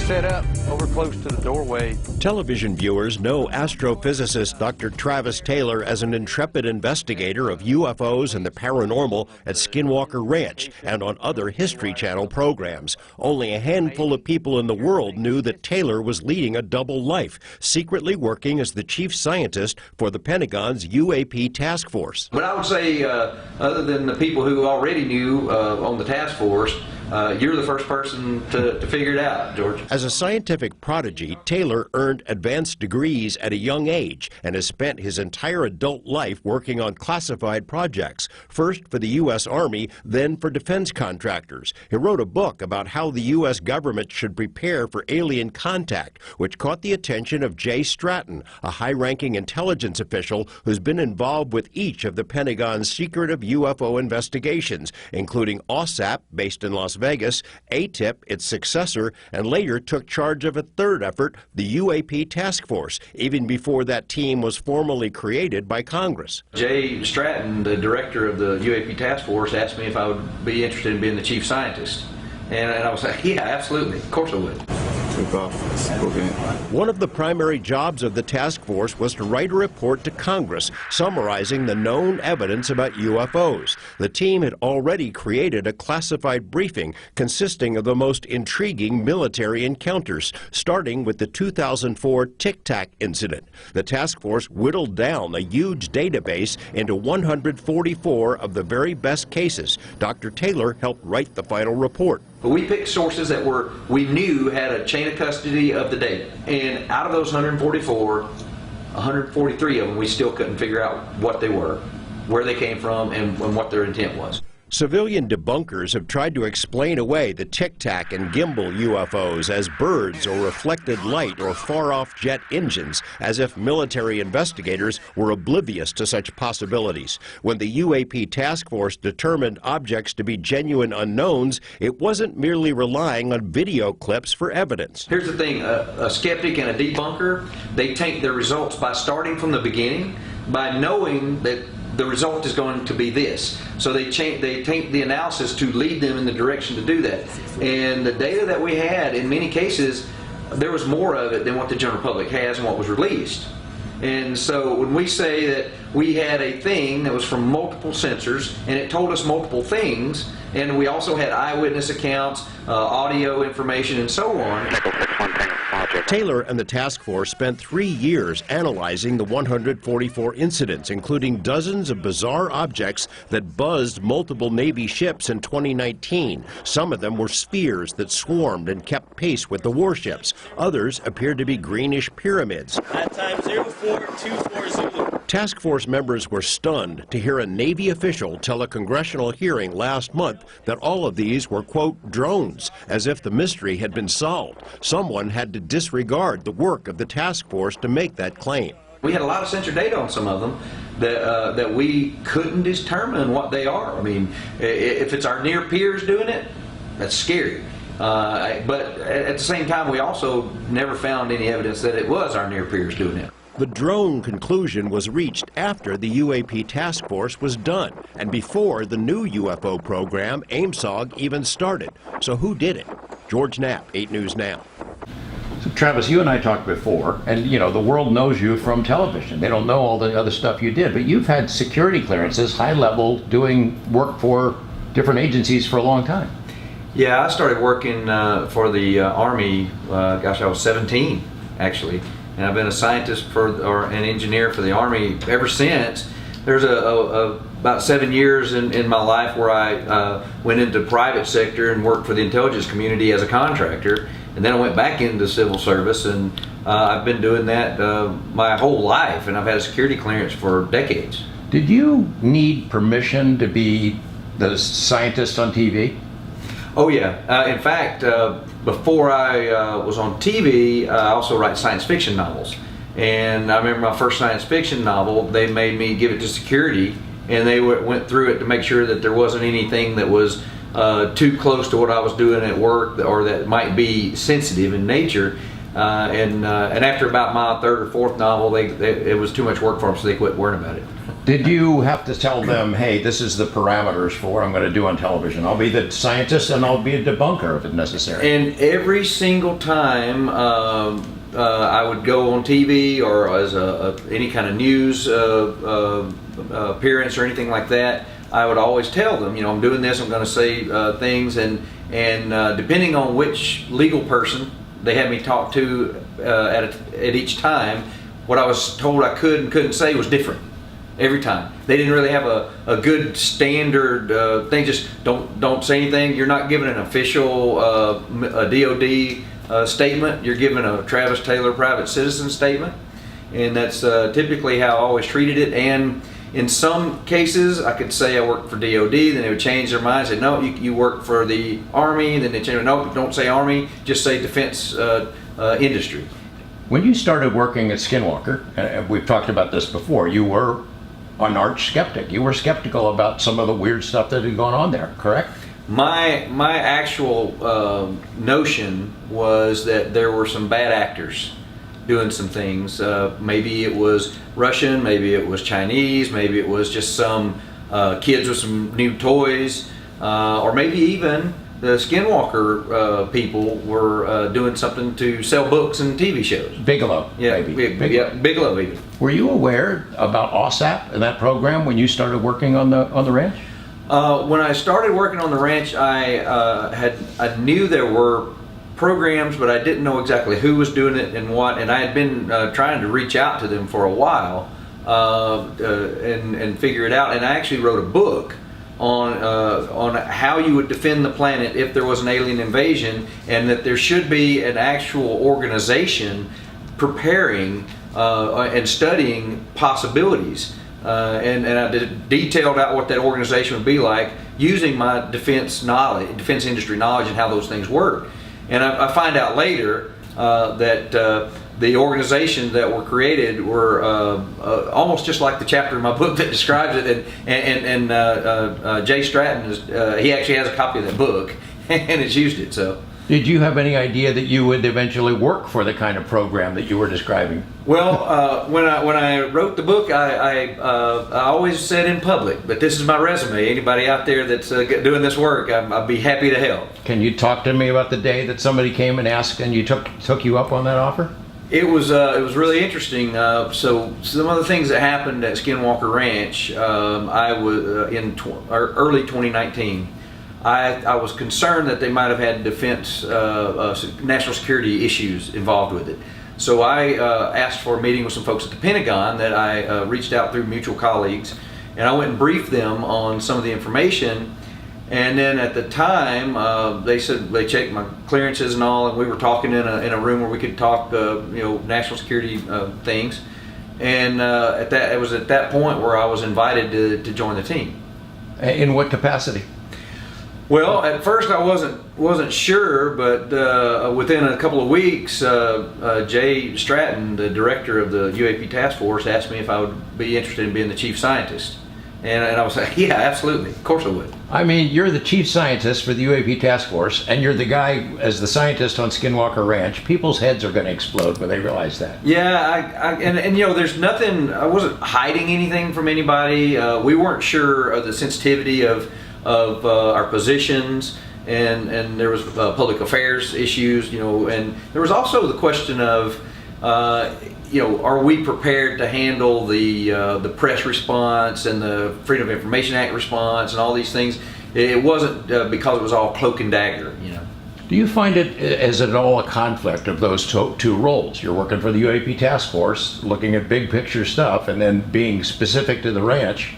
set up over close to the doorway. Television viewers know astrophysicist Dr. TravisTaylor as an intrepid investigator of UFOs and the paranormal at Skinwalker Ranch and on other History Channel programs. Only a handful of people in the world knew that Taylor was leading a double life, secretly working as the chief scientist for the Pentagon's UAP task force. But I would say, other than the people who already knew on the task force, you're the first person to figure it out, George. As a scientific prodigy, Taylor earned advanced degrees at a young age and has spent his entire adult life working on classified projects, first for the U.S. Army, then for defense contractors. He wrote a book about how the U.S. government should prepare for alien contact, which caught the attention of Jay Stratton, a high-ranking intelligence official who's been involved with each of the Pentagon's secretive UFO investigations, including OSAP, based in Las Vegas, ATIP, its successor, and later took charge of a third effort, the UAP Task Force, even before that team was formally created by Congress. Jay Stratton, the director of the UAP Task Force, asked me if I would be interested in being the chief scientist. And I was like, yeah, absolutely, of course I would. One of the primary jobs of the task force was to write a report to Congress summarizing the known evidence about UFOs. The team had already created a classified briefing consisting of the most intriguing military encounters, starting with the 2004 Tic Tac incident. The task force whittled down a huge database into 144 of the very best cases. Dr. Taylor helped write the final report. But we picked sources that we knew had a chain of custody of the data. And out of those 144, 143 of them we still couldn't figure out what they were, where they came from, and what their intent was. Civilian debunkers have tried to explain away the Tic Tac and gimbal UFOs as birds or reflected light or far-off jet engines, as if military investigators were oblivious to such possibilities. When the UAP task force determined objects to be genuine unknowns, it wasn't merely relying on video clips for evidence. Here's the thing, a skeptic and a debunker, they take their results by starting from the beginning, by knowing that the result is going to be this. So they take the analysis to lead them in the direction to do that. And the data that we had, in many cases, there was more of it than what the general public has and what was released. And so when we say that we had a thing that was from multiple sensors and it told us multiple things, and we also had eyewitness accounts, audio information, and so on. Taylor and the task force spent 3 years analyzing the 144 incidents, including dozens of bizarre objects that buzzed multiple Navy ships in 2019. Some of them were spheres that swarmed and kept pace with the warships. Others appeared to be greenish pyramids. At time 0424 Zulu. Task force members were stunned to hear a Navy official tell a congressional hearing last month that all of these were, quote, drones, as if the mystery had been solved. Someone had to disregard the work of the task force to make that claim. We had a lot of sensor data on some of them that we couldn't determine what they are. I mean, if it's our near peers doing it, that's scary. But at the same time, we also never found any evidence that it was our near peers doing it. The drone conclusion was reached after the UAP task force was done and before the new UFO program, AIMSOG, even started. So who did it? George Knapp, 8 News Now. So Travis, you and I talked before, and you know, the world knows you from television. They don't know all the other stuff you did, but you've had security clearances, high level, doing work for different agencies for a long time. Yeah, I started working for the Army, gosh, I was 17, actually. And I've been a scientist or an engineer for the Army ever since. There's about 7 years in my life where I went into the private sector and worked for the intelligence community as a contractor. And then I went back into civil service, and I've been doing that my whole life, and I've had a security clearance for decades. Did you need permission to be the scientist on TV? Oh yeah, in fact, before I was on TV, I also write science fiction novels. And I remember my first science fiction novel, they made me give it to security, and they went through it to make sure that there wasn't anything that was too close to what I was doing at work or that might be sensitive in nature. And after about my third or fourth novel, it was too much work for them, so they quit worrying about it. Did you have to tell them, hey, this is the parameters for what I'm going to do on television? I'll be the scientist and I'll be a debunker if it's necessary. And every single time I would go on TV or as any kind of news appearance or anything like that, I would always tell them, I'm doing this, I'm going to say things, and depending on which legal person they had me talk to at each time, what I was told I could and couldn't say was different. Every time. They didn't really have a good standard thing. Just don't say anything. You're not giving an official a DOD statement. You're giving a Travis Taylor private citizen statement, and that's typically how I always treated it. And in some cases, I could say I worked for DOD, then they would change their mind, say no, you work for the Army. Then they change, no, don't say Army, just say defense industry. When you started working at Skinwalker, and we've talked about this before, you were an arch skeptic. You were skeptical about some of the weird stuff that had gone on there, correct? My actual notion was that there were some bad actors doing some things. Maybe it was Russian, maybe it was Chinese, maybe it was just some kids with some new toys, or maybe even the Skinwalker people were doing something to sell books and TV shows. Bigelow, yeah, maybe. Yeah, Bigelow even. Were you aware about OSAP and that program when you started working on the ranch? When I started working on the ranch, I knew there were programs, but I didn't know exactly who was doing it and what. And I had been trying to reach out to them for a while and figure it out. And I actually wrote a book on how you would defend the planet if there was an alien invasion, and that there should be an actual organization preparing and studying possibilities. And I detailed out what that organization would be like using my defense industry knowledge and how those things work. And I find out later that the organizations that were created were almost just like the chapter in my book that describes it. And Jay Stratton, he actually has a copy of that book and has used it. So. Did you have any idea that you would eventually work for the kind of program that you were describing? Well, when I wrote the book, I always said in public, but this is my resume. Anybody out there that's doing this work, I'd be happy to help. Can you talk to me about the day that somebody came and asked and you took you up on that offer? It was really interesting. So some of the things that happened at Skinwalker Ranch, I was in early 2019. I was concerned that they might have had defense, national security issues involved with it. So I asked for a meeting with some folks at the Pentagon that I reached out through mutual colleagues, and I went and briefed them on some of the information. And then at the time, they said they checked my clearances and all, and we were talking in a room where we could talk, national security things. And it was at that point where I was invited to join the team. In what capacity? Well, at first I wasn't sure, but within a couple of weeks, Jay Stratton, the director of the UAP task force, asked me if I would be interested in being the chief scientist. And I was like, yeah, absolutely, of course I would. I mean, you're the chief scientist for the UAP task force, and you're the guy as the scientist on Skinwalker Ranch. People's heads are going to explode when they realize that. Yeah, and there's nothing. I wasn't hiding anything from anybody. We weren't sure of the sensitivity of our positions, and there was public affairs issues, and there was also the question of, are we prepared to handle the press response and the Freedom of Information Act response and all these things? It wasn't because it was all cloak and dagger, Do you find it as at all a conflict of those two roles? You're working for the UAP task force, looking at big picture stuff, and then being specific to the ranch.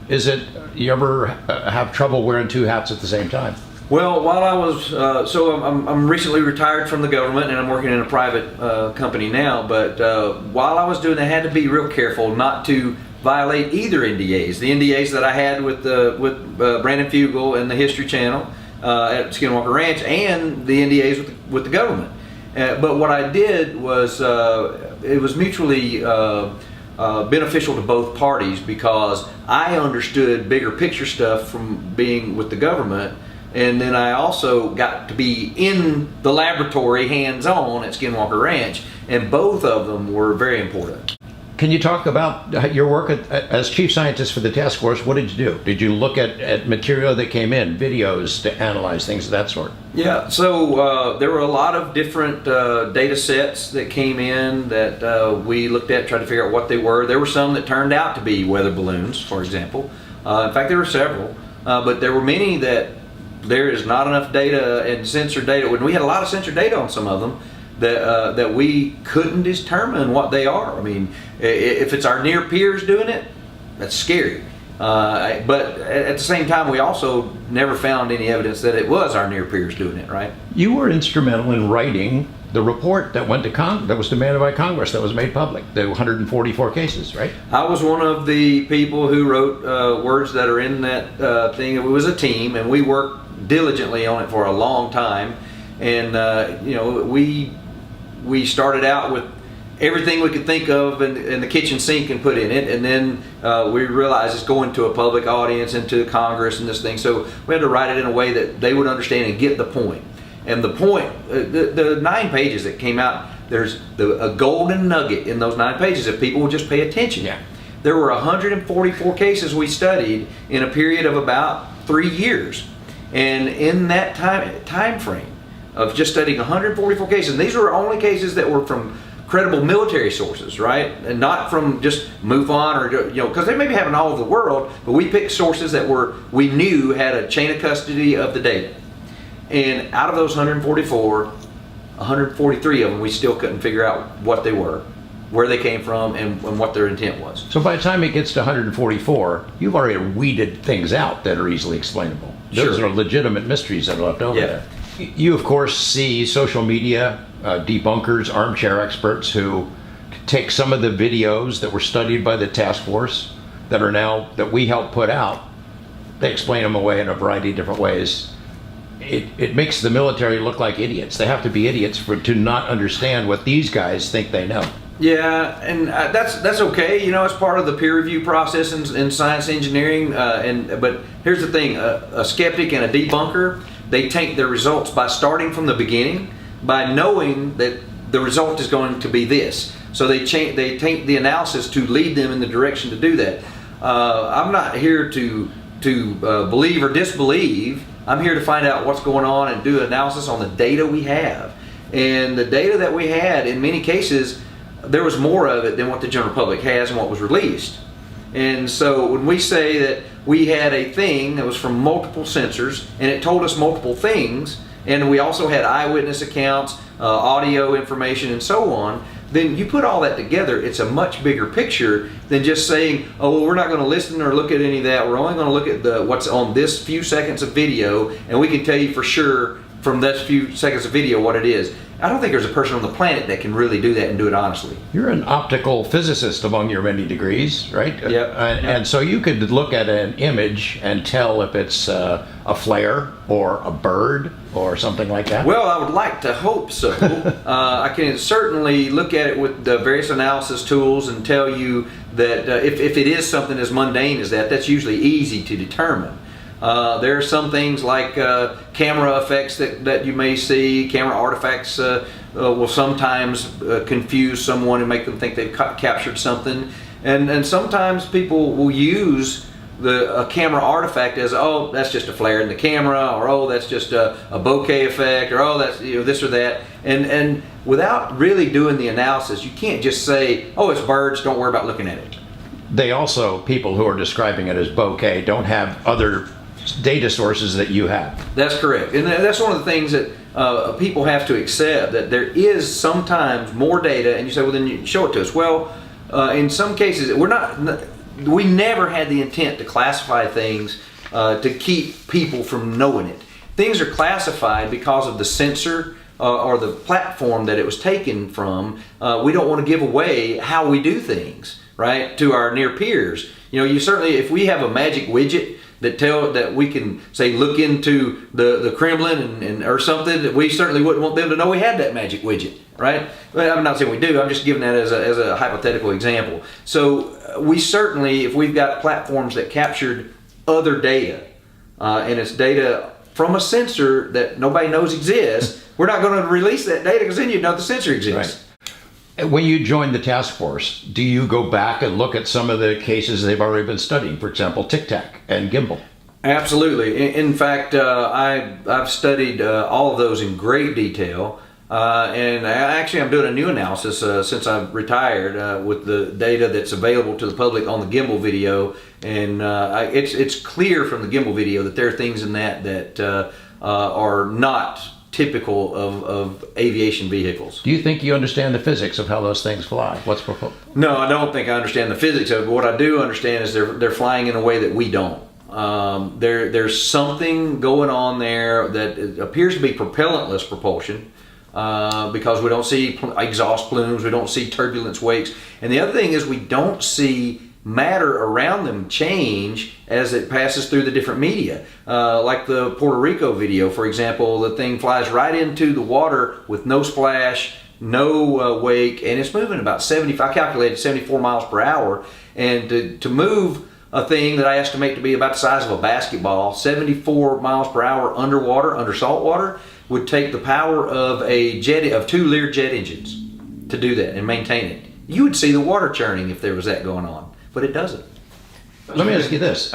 Is it, you ever have trouble wearing two hats at the same time? Well, while I was, I'm recently retired from the government and I'm working in a private company now, but while I was doing that, I had to be real careful not to violate either NDAs. The NDAs that I had with Brandon Fugel and the History Channel at Skinwalker Ranch, and the NDAs with the government. But what I did was, it was mutually beneficial to both parties, because I understood bigger picture stuff from being with the government, And then I also got to be in the laboratory hands-on at Skinwalker Ranch, and both of them were very important. Can you talk about your work as chief scientist for the task force? What did you do? Did you look at material that came in, videos to analyze, things of that sort? Yeah, so there were a lot of different data sets that came in that we looked at, tried to figure out what they were. There were some that turned out to be weather balloons, for example. In fact, there were several, but there were many that there is not enough data and sensor data. When we had a lot of sensor data on some of them, that we couldn't determine what they are. I mean, if it's our near peers doing it, that's scary. But at the same time, we also never found any evidence that it was our near peers doing it, right? You were instrumental in writing the report that went to that was demanded by Congress, that was made public, the 144 cases, right? I was one of the people who wrote words that are in that thing. It was a team, and we worked diligently on it for a long time. And we started out with everything we could think of in the kitchen sink and put in it, and then we realized it's going to a public audience and to Congress and this thing, so we had to write it in a way that they would understand and get the point. And the point, the 9 pages that came out, there's a golden nugget in those 9 pages if people would just pay attention. Yeah. There were 144 cases we studied in a period of about 3 years, and in that time frame of just studying 144 cases, and these were only cases that were from credible military sources, right? And not from just MUFON or, because they may be happening all over the world, but we picked sources that we knew had a chain of custody of the data. And out of those 144, 143 of them, we still couldn't figure out what they were, where they came from, and what their intent was. So by the time it gets to 144, you've already weeded things out that are easily explainable. Those Sure. are legitimate mysteries that are left over Yeah. there. You, of course, see social media debunkers, armchair experts who take some of the videos that were studied by the task force that we helped put out. They explain them away in a variety of different ways. It makes the military look like idiots. They have to be idiots to not understand what these guys think they know. Yeah, and that's okay. It's part of the peer review process in science engineering. But here's the thing: a skeptic and a debunker, they take their results by starting from the beginning, by knowing that the result is going to be this. So they take the analysis to lead them in the direction to do that. I'm not here to believe or disbelieve. I'm here to find out what's going on and do an analysis on the data we have. And the data that we had, in many cases, there was more of it than what the general public has and what was released. And so when we say that we had a thing that was from multiple sensors and it told us multiple things, and we also had eyewitness accounts, audio information, and so on, then you put all that together, it's a much bigger picture than just saying, oh, well, we're not going to listen or look at any of that. We're only going to look at what's on this few seconds of video, and we can tell you for sure from that few seconds of video what it is. I don't think there's a person on the planet that can really do that and do it honestly. You're an optical physicist among your many degrees, right? Yep. And so you could look at an image and tell if it's a flare or a bird or something like that? Well, I would like to hope so. I can certainly look at it with the various analysis tools and tell you that if it is something as mundane as that, that's usually easy to determine. There are some things like camera effects that you may see. Camera artifacts will sometimes confuse someone and make them think they've captured something. And sometimes people will use a camera artifact as, oh, that's just a flare in the camera, or oh, that's just a bokeh effect, or oh, that's this or that. And without really doing the analysis, you can't just say, oh, it's birds, don't worry about looking at it. They also, people who are describing it as bokeh, don't have other data sources that you have. That's correct. And that's one of the things that people have to accept, that there is sometimes more data, and you say, well, then you show it to us. Well, in some cases, we never had the intent to classify things to keep people from knowing it. Things are classified because of the sensor or the platform that it was taken from. We don't want to give away how we do things, right, to our near peers. You certainly, if we have a magic widget that we can say look into the Kremlin or something, that we certainly wouldn't want them to know we had that magic widget, right? Well, I'm not saying we do. I'm just giving that as a hypothetical example. So we certainly, if we've got platforms that captured other data and it's data from a sensor that nobody knows exists, we're not going to release that data because then you know the sensor exists. Right. When you join the task force, do you go back and look at some of the cases they've already been studying? For example, Tic Tac and gimbal. Absolutely. In fact, I've studied all of those in great detail. And I'm doing a new analysis since I've retired with the data that's available to the public on the gimbal video, and it's clear from the gimbal video that there are things in that are not typical of aviation vehicles. Do you think you understand the physics of how those things fly? What's proposed? No, I don't think I understand the physics of it, but what I do understand is they're flying in a way that we don't. There's something going on there that appears to be propellantless propulsion. Because we don't see exhaust plumes, we don't see turbulence wakes, and the other thing is we don't see matter around them change as it passes through the different media. Like the Puerto Rico video, for example, the thing flies right into the water with no splash, no wake, and it's moving about 75, I calculated 74 miles per hour, and to move a thing that I estimate to be about the size of a basketball, 74 miles per hour underwater, under salt water, would take the power of two Learjet engines to do that and maintain it. You would see the water churning if there was that going on, but it doesn't. Let me ask you this.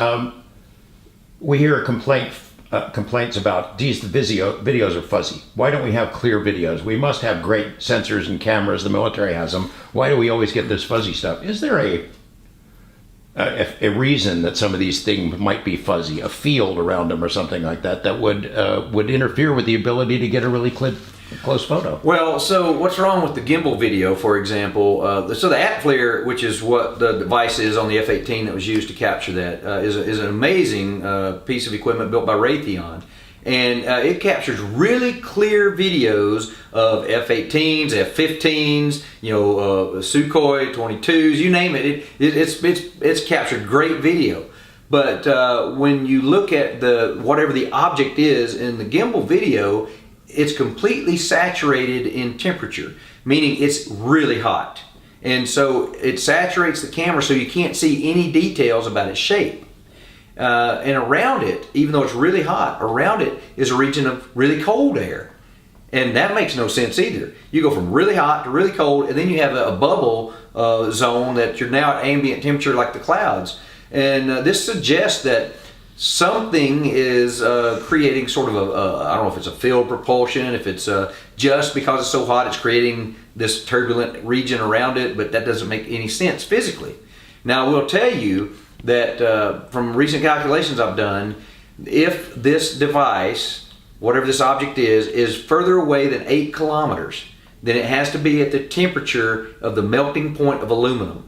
We hear complaints about these videos are fuzzy. Why don't we have clear videos? We must have great sensors and cameras. The military has them. Why do we always get this fuzzy stuff? Is there a reason that some of these things might be fuzzy, a field around them or something like that, that would interfere with the ability to get a really close photo? Well, so what's wrong with the gimbal video, for example? So the AppFlare, which is what the device is on the F-18 that was used to capture that, is an amazing piece of equipment built by Raytheon. And it captures really clear videos of F-18s, F-15s, Sukhoi 22s, you name it. It's captured great video. But when you look at whatever the object is in the gimbal video, it's completely saturated in temperature, meaning it's really hot. And so it saturates the camera so you can't see any details about its shape. And around it, even though it's really hot, around it is a region of really cold air. And that makes no sense either. You go from really hot to really cold, and then you have a bubble zone that you're now at ambient temperature like the clouds. And this suggests that something is creating sort of I don't know if it's a field propulsion, if it's just because it's so hot it's creating this turbulent region around it, but that doesn't make any sense physically. Now I will tell you that from recent calculations I've done, if this device, whatever this object is further away than 8 kilometers, then it has to be at the temperature of the melting point of aluminum.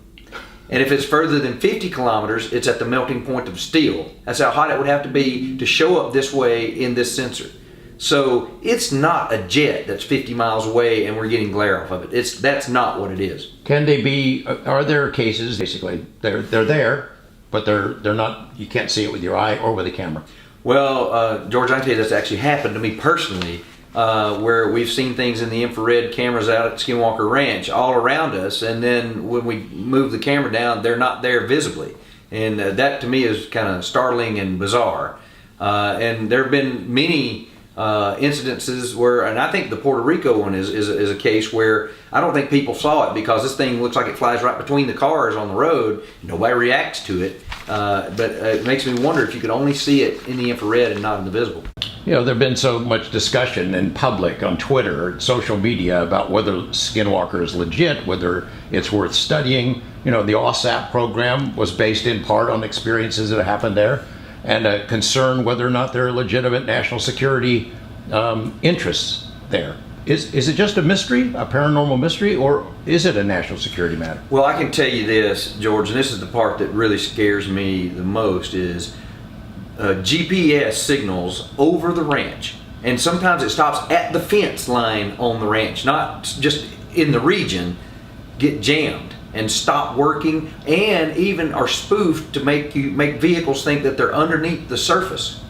And if it's further than 50 kilometers, it's at the melting point of steel. That's how hot it would have to be to show up this way in this sensor. So it's not a jet that's 50 miles away and we're getting glare off of it. That's not what it is. Can they be, are there cases, basically, they're there, but they're not, you can't see it with your eye or with a camera? Well, George, I can tell you that's actually happened to me personally, where we've seen things in the infrared cameras out at Skinwalker Ranch all around us, and then when we move the camera down, they're not there visibly. And that to me is kind of startling and bizarre. And there have been many incidences where, and I think the Puerto Rico one is a case where I don't think people saw it because this thing looks like it flies right between the cars on the road. Nobody reacts to it, but it makes me wonder if you could only see it in the infrared and not in the visible. You know, there's been so much discussion in public, on Twitter, social media, about whether Skinwalker is legit, whether it's worth studying. You know, the OSAP program was based in part on experiences that happened there, and a concern whether or not there are legitimate national security interests there. Is it just a mystery, a paranormal mystery, or is it a national security matter? Well, I can tell you this, George, and this is the part that really scares me the most, is GPS signals over the ranch. And sometimes it stops at the fence line on the ranch, not just in the region, get jammed and stop working, and even are spoofed to make vehicles think that they're underneath the surface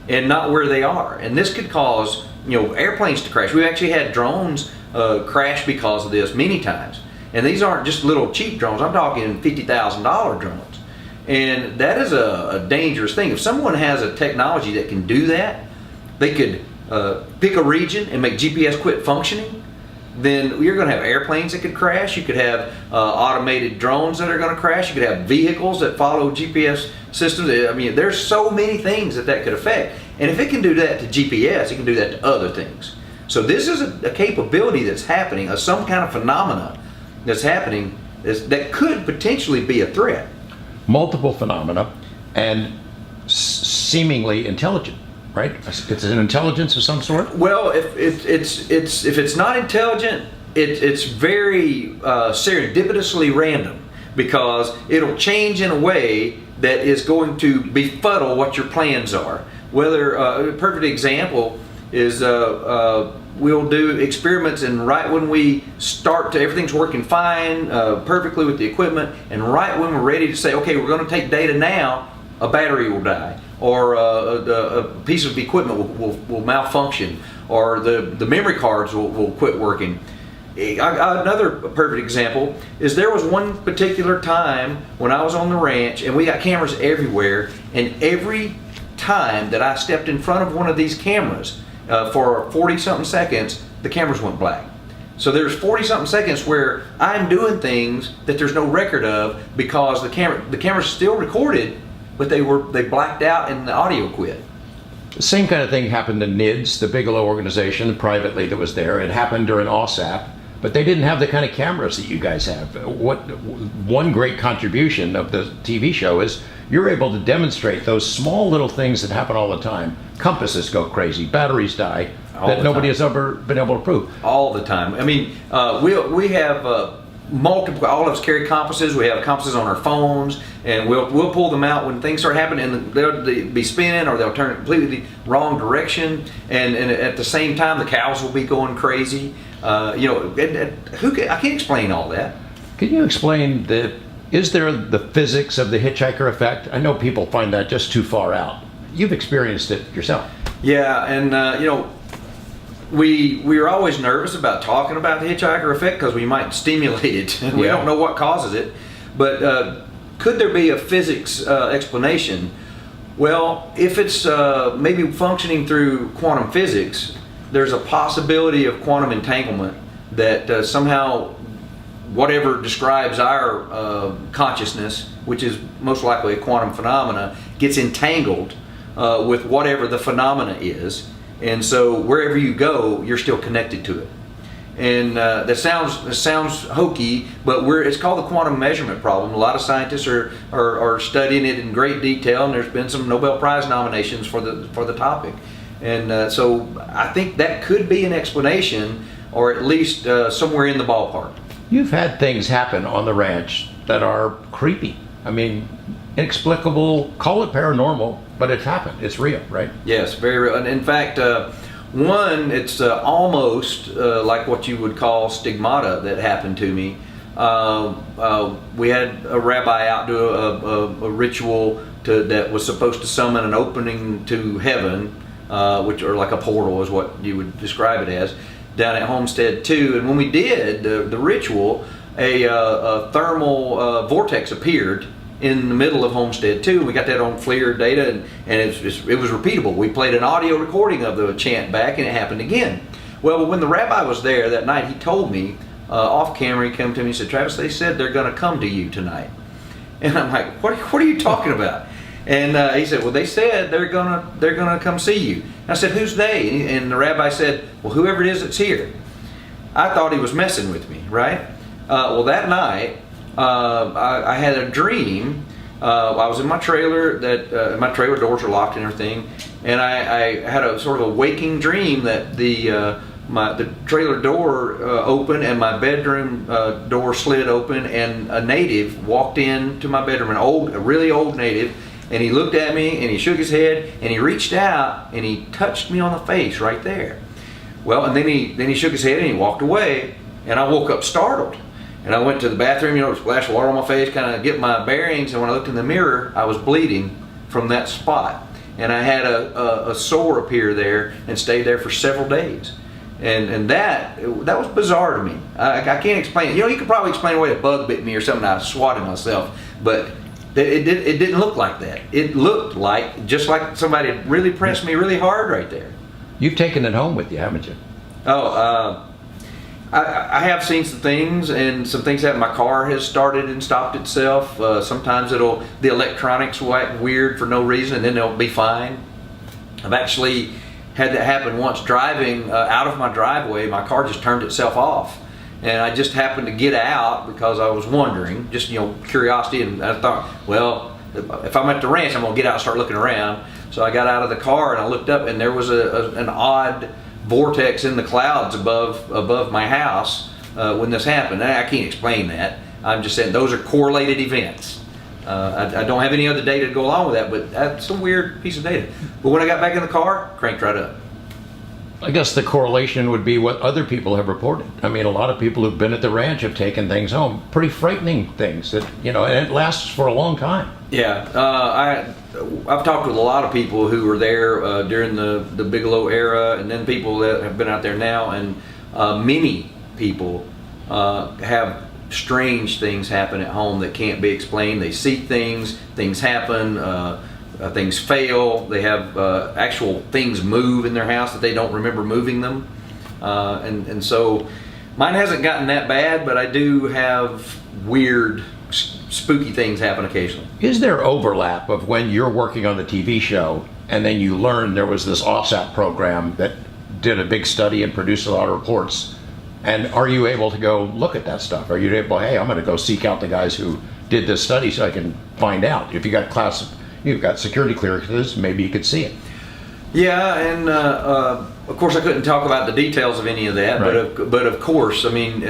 and not where they are. And this could cause, you know, airplanes to crash. We've actually had drones crash because of this many times. And these aren't just little cheap drones. I'm talking $50,000 drones. And that is a dangerous thing. If someone has a technology that can do that, they could pick a region and make GPS quit functioning, then you're going to have airplanes that could crash. You could have automated drones that are going to crash. You could have vehicles that follow GPS systems. I mean, there's so many things that could affect. And if it can do that to GPS, it can do that to other things. So this is a capability that's happening, some kind of phenomena that's happening that could potentially be a threat. Multiple phenomena and seemingly intelligent, right? It's an intelligence of some sort? Well, if it's not intelligent, it's very serendipitously random, because it'll change in a way that is going to befuddle what your plans are. Whether a perfect example is we'll do experiments, and right when we start to, everything's working fine, perfectly with the equipment, and right when we're ready to say, okay, we're going to take data now, a battery will die, or a piece of equipment will malfunction, or the memory cards will quit working. Another perfect example is there was one particular time when I was on the ranch, and we got cameras everywhere, and every time that I stepped in front of one of these cameras for 40-something seconds, the cameras went black. So there's 40-something seconds where I'm doing things that there's no record of, because the camera's still recorded, but they blacked out and the audio quit. The same kind of thing happened to NIDS, the Bigelow organization privately that was there. It happened during OSAP, but they didn't have the kind of cameras that you guys have. One great contribution of the TV show is you're able to demonstrate those small little things that happen all the time. Compasses go crazy, batteries die, that nobody has ever been able to prove. All the time. I mean, we have multiple, all of us carry compasses. We have compasses on our phones, and we'll pull them out when things start happening, and they'll be spinning, or they'll turn completely wrong direction, and at the same time the cows will be going crazy. I can't explain all that. Can you explain is there the physics of the hitchhiker effect? I know people find that just too far out. You've experienced it yourself. Yeah, and we are always nervous about talking about the hitchhiker effect, because we might stimulate it. We don't know what causes it. But could there be a physics explanation? Well, if it's maybe functioning through quantum physics, there's a possibility of quantum entanglement, that somehow whatever describes our consciousness, which is most likely a quantum phenomena, gets entangled with whatever the phenomena is. And so wherever you go, you're still connected to it. And that sounds hokey, but it's called the quantum measurement problem. A lot of scientists are studying it in great detail, and there's been some Nobel Prize nominations for the topic. And so I think that could be an explanation, or at least somewhere in the ballpark. You've had things happen on the ranch that are creepy. I mean, inexplicable, call it paranormal, but it's happened. It's real, right? Yes, very real. And in fact, one, it's almost like what you would call stigmata that happened to me. We had a rabbi out do a ritual that was supposed to summon an opening to heaven, which, or like a portal is what you would describe it as, down at Homestead 2. And when we did the ritual, a thermal vortex appeared in the middle of Homestead 2. We got that on FLIR data, and it was repeatable. We played an audio recording of the chant back, and it happened again. Well, when the rabbi was there that night, he told me off camera, he came to me and said, "Travis, they said they're going to come to you tonight." And I'm like, what are you talking about? And he said, "Well, they said they're gonna come see you." And I said, "Who's they?" And the rabbi said, "Well, whoever it is that's here." I thought he was messing with me, right? Well, that night, I had a dream. I was in my trailer, my trailer doors are locked and everything, and I had a sort of a waking dream that the trailer door opened, and my bedroom door slid open, and a native walked into my bedroom, a really old native, and he looked at me, and he shook his head, and he reached out, and he touched me on the face right there. Well, and then he shook his head, and he walked away, and I woke up startled. And I went to the bathroom, splashed water on my face, kind of get my bearings, and when I looked in the mirror, I was bleeding from that spot. And I had a sore appear there and stayed there for several days. And that was bizarre to me. I can't explain it. You could probably explain away a bug bit me or something. I swatted myself, but it didn't look like that. It looked like just like somebody really pressed me really hard right there. You've taken it home with you, haven't you? I have seen some things, and some things that my car has started and stopped itself. Sometimes the electronics will act weird for no reason, and then they'll be fine. I've actually had that happen once driving out of my driveway. My car just turned itself off, and I just happened to get out because I was wondering, just curiosity, and I thought, well, if I'm at the ranch, I'm gonna get out and start looking around. So I got out of the car and I looked up, and there was an odd vortex in the clouds above my house when this happened. I can't explain that. I'm just saying those are correlated events. I don't have any other data to go along with that, but that's a weird piece of data. But when I got back in the car, cranked right up. I guess the correlation would be what other people have reported. I mean, a lot of people who've been at the ranch have taken things home, pretty frightening things that, and it lasts for a long time. Yeah, I've talked with a lot of people who were there during the Bigelow era, and then people that have been out there now, and many people have strange things happen at home that can't be explained. They see things happen, things fail, they have actual things move in their house that they don't remember moving them, and so mine hasn't gotten that bad, but I do have weird, spooky things happen occasionally. Is there overlap of when you're working on the TV show and then you learn there was this OSAP program that did a big study and produced a lot of reports, and are you able to go look at that stuff? Are you able, hey, I'm going to go seek out the guys who did this study so I can find out? If you've got security clearances, maybe you could see it. Yeah, and of course I couldn't talk about the details of any of that, right. but of course, I mean,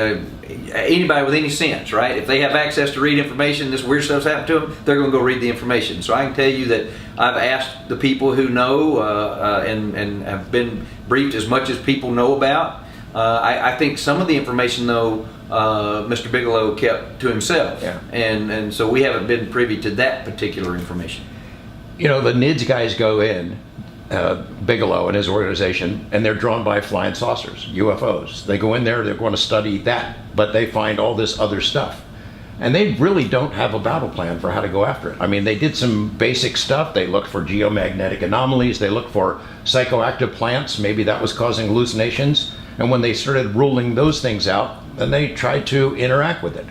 anybody with any sense, right? If they have access to read information, this weird stuff's happened to them, they're going to go read the information. So I can tell you that I've asked the people who know and have been briefed as much as people know about. I think some of the information, though, Mr. Bigelow kept to himself, yeah. and so we haven't been privy to that particular information. The NIDS guys go in, Bigelow and his organization, and they're drawn by flying saucers, UFOs. They go in there, they're going to study that, but they find all this other stuff. And they really don't have a battle plan for how to go after it. I mean, they did some basic stuff. They looked for geomagnetic anomalies. They looked for psychoactive plants. Maybe that was causing hallucinations. And when they started ruling those things out, then they tried to interact with it.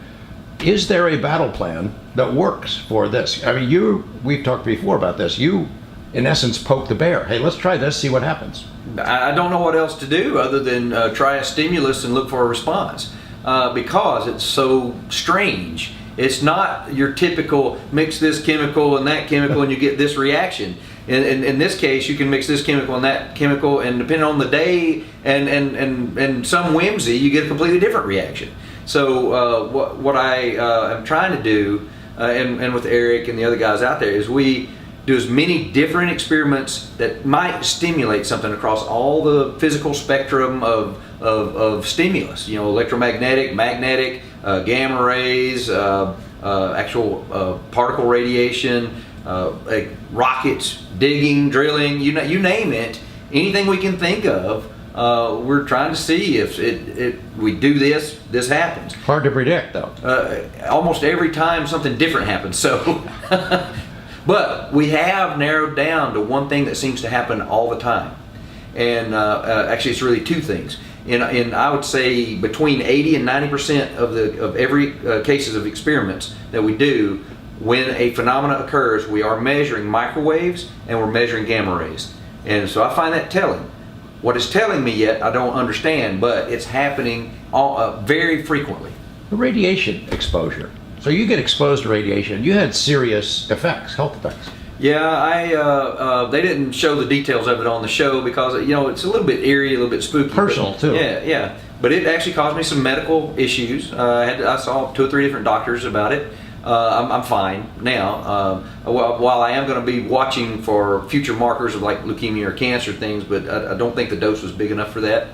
Is there a battle plan that works for this? I mean, we've talked before about this. You, in essence, poke the bear. Hey, let's try this, see what happens. I don't know what else to do other than try a stimulus and look for a response because it's so strange. It's not your typical mix this chemical and that chemical and you get this reaction. In this case, you can mix this chemical and that chemical, and depending on the day and some whimsy, you get a completely different reaction. So what I am trying to do, and with Eric and the other guys out there, is we do as many different experiments that might stimulate something across all the physical spectrum of stimulus. Electromagnetic, magnetic, gamma rays, actual particle radiation, like rockets, digging, drilling, you name it, anything we can think of. We're trying to see if we do this happens. Hard to predict, though. Almost every time something different happens. So, but we have narrowed down to one thing that seems to happen all the time, and actually, it's really two things. In I would say between 80 and 90% of every cases of experiments that we do, when a phenomena occurs, we are measuring microwaves and we're measuring gamma rays, and so I find that telling. What it's telling me yet, I don't understand, but it's happening very frequently. The radiation exposure. So you get exposed to radiation. You had serious effects, health effects. Yeah, they didn't show the details of it on the show because it's a little bit eerie, a little bit spooky. Personal too. Yeah. But it actually caused me some medical issues. I saw 2 or 3 different doctors about it. I'm fine now. While I am going to be watching for future markers of like leukemia or cancer things, but I don't think the dose was big enough for that.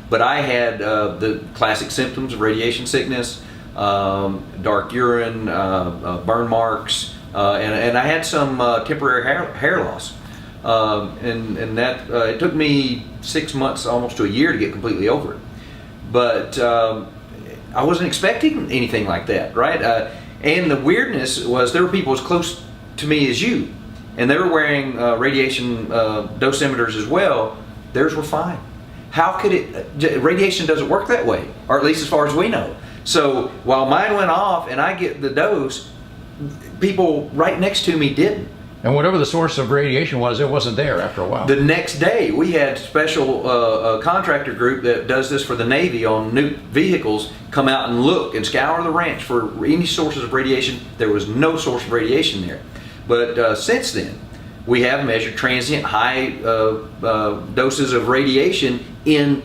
But I had the classic symptoms of radiation sickness, dark urine, burn marks, and I had some temporary hair loss. And that it took me 6 months, almost to a year, to get completely over it. But I wasn't expecting anything like that, right? And the weirdness was there were people as close to me as you, and they were wearing radiation dosimeters as well, theirs were fine. How could it? Radiation doesn't work that way, or at least as far as we know. So while mine went off and I get the dose, people right next to me didn't. And whatever the source of radiation was, it wasn't there after a while. The next day, we had special contractor group that does this for the Navy on new vehicles come out and look and scour the ranch for any sources of radiation. There was no source of radiation there. But since then, we have measured transient high doses of radiation in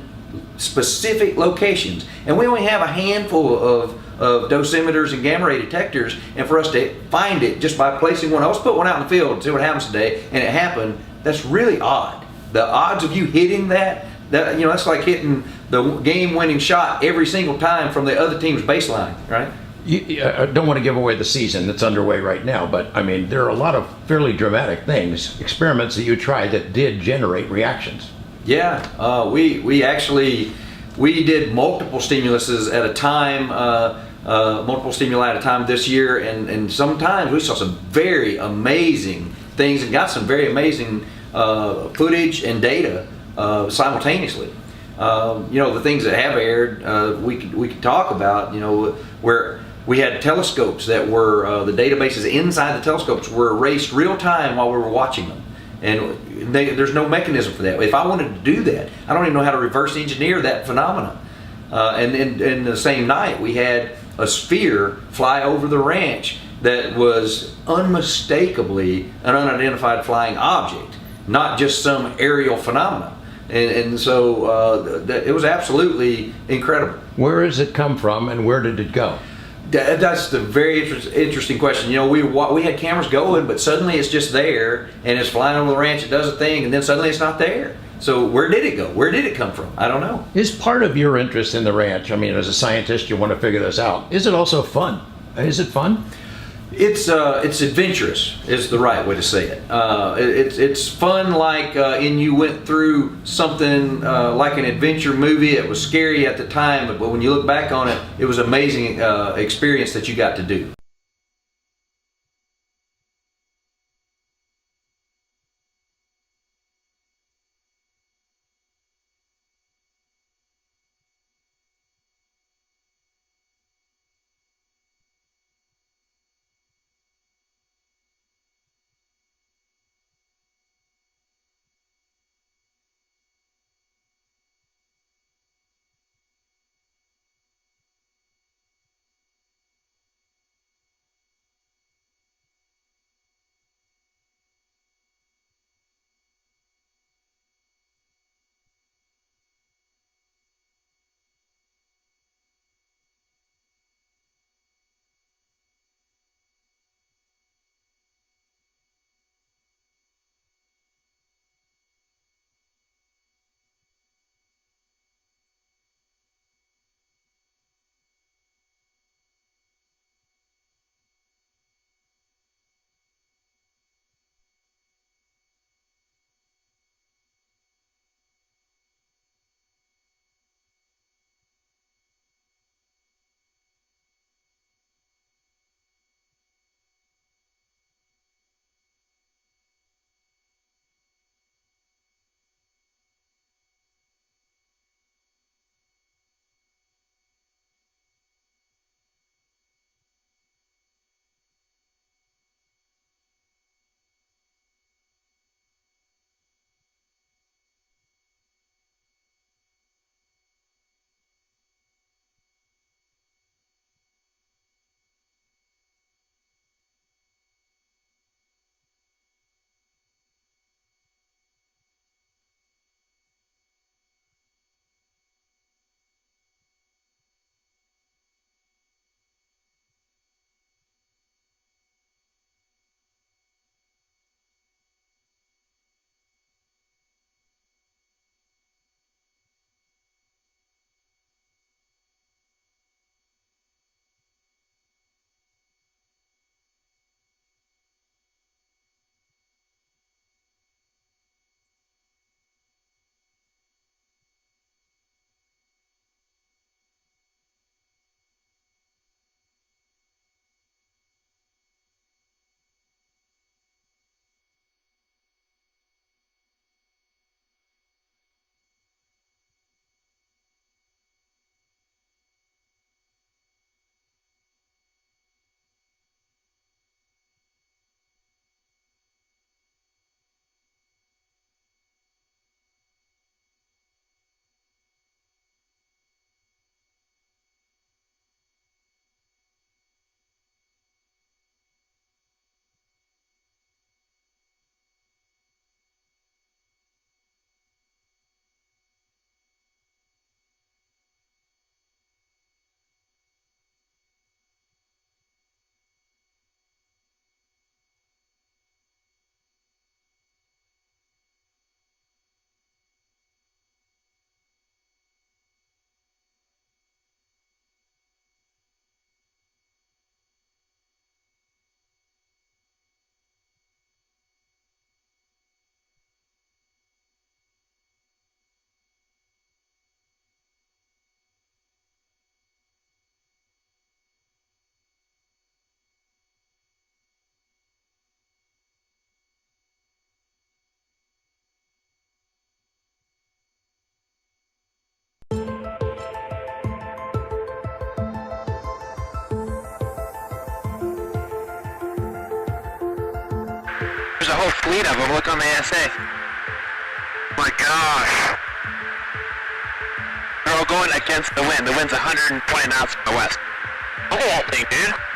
specific locations. And we only have a handful of dosimeters and gamma ray detectors, and for us to find it just by placing one, let's put one out in the field and see what happens today, and it happened, that's really odd. The odds of you hitting that that's like hitting the game-winning shot every single time from the other team's baseline, right? I don't want to give away the season that's underway right now, but I mean, there are a lot of fairly dramatic things, experiments that you tried that did generate reactions. Yeah, we actually did multiple stimuluses at a time, multiple stimuli at a time this year, and sometimes we saw some very amazing things and got some very amazing footage and data simultaneously. The things that have aired, we could talk about. Where we had telescopes that were the databases inside the telescopes were erased real time while we were watching them. And there's no mechanism for that. If I wanted to do that, I don't even know how to reverse engineer that phenomenon. And in the same night, we had a sphere fly over the ranch that was unmistakably an unidentified flying object, not just some aerial phenomenon. And so it was absolutely incredible. Where does it come from, and where did it go? That's the very interesting question. We had cameras going, but suddenly it's just there, and it's flying over the ranch, it does a thing, and then suddenly it's not there. So where did it go? Where did it come from? I don't know. Is part of your interest in the ranch, I mean, as a scientist, you want to figure this out. Is it also fun? Is it fun? It's adventurous is the right way to say it. It's fun, like you went through something like an adventure movie. It was scary at the time, but when you look back on it, it was an amazing experience that you got to do. There's a whole fleet of them. Look on the ASA. My gosh. They're all going against the wind. The wind's 120 knots from the west. Look at that thing, dude.